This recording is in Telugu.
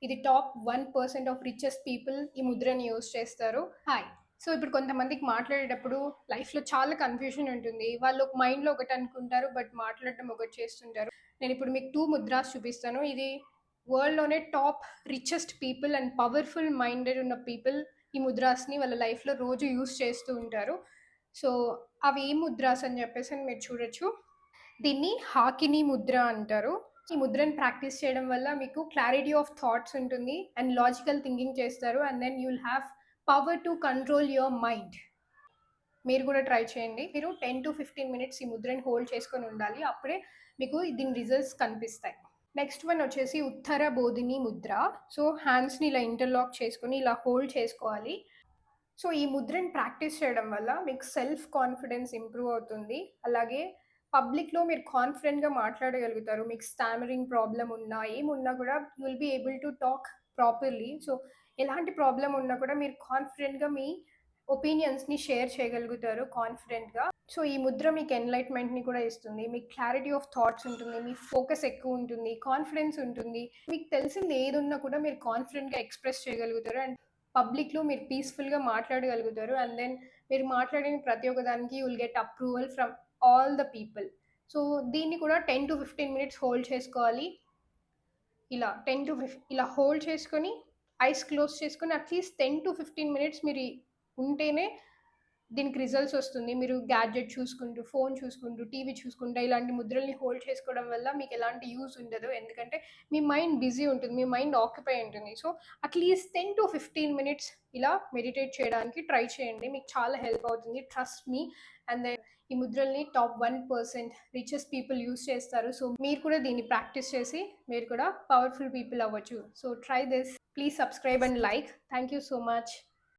ఇది టాప్ 1% ఆఫ్ రిచెస్ట్ పీపుల్ ఈ ముద్రని యూజ్ చేస్తారు. హాయ్. సో ఇప్పుడు కొంతమందికి మాట్లాడేటప్పుడు లైఫ్‌లో చాలా కన్‌ఫ్యూజన్ ఉంటుంది. వాళ్ళు మైండ్‌లో ఒకటి అనుకుంటారు. బట్ మాట్లాడడం ఒకటి చేస్తుంటారు. నేనిప్పుడు మీకు 2 ముద్రాస్ చూపిస్తాను. ఇది వరల్డ్‌లోనే top richest people and powerful minded ఉన్న పీపుల్ ఈ ముద్రాస్‌ని వాళ్ళ లైఫ్‌లో రోజు యూజ్ చేస్తూ ఉంటారు. సో అవి ఏ ముద్రాస్ అని చెప్పేసి మీరు చూడొచ్చు. దీన్ని హాకినీ ముద్ర అంటారు. ఈ ముద్రని ప్రాక్టీస్ చేయడం వల్ల మీకు క్లారిటీ ఆఫ్ థాట్స్ ఉంటుంది అండ్ లాజికల్ థింకింగ్ చేస్తారు. And then you will have power to control your mind. మీరు కూడా ట్రై చేయండి. మీరు 10-15 మినిట్స్ ఈ ముద్రని హోల్డ్ చేసుకొని ఉండాలి. అప్పుడే మీకు దీని రిజల్ట్స్ కనిపిస్తాయి. నెక్స్ట్ వన్ వచ్చేసి ఉత్తర బోధిని ముద్ర. సో హ్యాండ్స్ని ఇలా ఇంటర్లాక్ చేసుకొని ఇలా హోల్డ్ చేసుకోవాలి. సో ఈ ముద్రని ప్రాక్టీస్ చేయడం వల్ల మీకు సెల్ఫ్ కాన్ఫిడెన్స్ ఇంప్రూవ్ అవుతుంది. అలాగే పబ్లిక్‌లో మీరు కాన్ఫిడెంట్‌గా మాట్లాడగలుగుతారు. మీకు స్టామరింగ్ ప్రాబ్లమ్ ఉన్నా, ఏమున్నా కూడా you will be able to talk properly. So ఎలాంటి ప్రాబ్లమ్ ఉన్నా కూడా మీరు కాన్ఫిడెంట్‌గా మీ ఒపీనియన్స్‌ని షేర్ చేయగలుగుతారు కాన్ఫిడెంట్‌గా. సో ఈ ముద్ర మీకు ఎన్‌లైట్‌మెంట్‌ని కూడా ఇస్తుంది. మీకు క్లారిటీ ఆఫ్ థాట్స్ ఉంటుంది. మీ ఫోకస్ ఎక్కువ ఉంటుంది. కాన్ఫిడెన్స్ ఉంటుంది. మీకు తెలిసింది ఏదున్నా కూడా మీరు కాన్ఫిడెంట్‌గా ఎక్స్‌ప్రెస్ చేయగలుగుతారు. అండ్ పబ్లిక్‌లో మీరు పీస్‌ఫుల్‌గా మాట్లాడగలుగుతారు. అండ్ దెన్ మీరు మాట్లాడిన ప్రతి ఒక్క దానికి you will get approval from all the people. So దీన్ని కూడా 10-15 మినిట్స్ హోల్డ్ చేసుకోవాలి. ఇలా 10-15 ఇలా హోల్డ్ చేసుకొని ఐస్ క్లోజ్ చేసుకొని అట్లీస్ట్ 10-15 మినిట్స్ మీరు ఉంటేనే దీనికి రిజల్ట్స్ వస్తుంది. మీరు గ్యాడ్జెట్ చూసుకుంటూ, ఫోన్ చూసుకుంటూ, టీవీ చూసుకుంటా ఇలాంటి ముద్రల్ని హోల్డ్ చేసుకోవడం వల్ల మీకు ఎలాంటి యూజ్ ఉండదు. ఎందుకంటే మీ మైండ్ బిజీ ఉంటుంది. మీ మైండ్ ఆక్యుపై ఉంటుంది. సో అట్లీస్ట్ 10-15 మినిట్స్ ఇలా మెడిటేట్ చేయడానికి ట్రై చేయండి. మీకు చాలా హెల్ప్ అవుతుంది. Trust me. అండ్ దెన్ ఈ ముద్రల్ని టాప్ 1% రిచెస్ట్ పీపుల్ యూజ్ చేస్తారు. సో మీరు కూడా దీన్ని ప్రాక్టీస్ చేసి మీరు కూడా పవర్ఫుల్ పీపుల్ అవ్వచ్చు. So try this. Please subscribe and like. Thank you so much.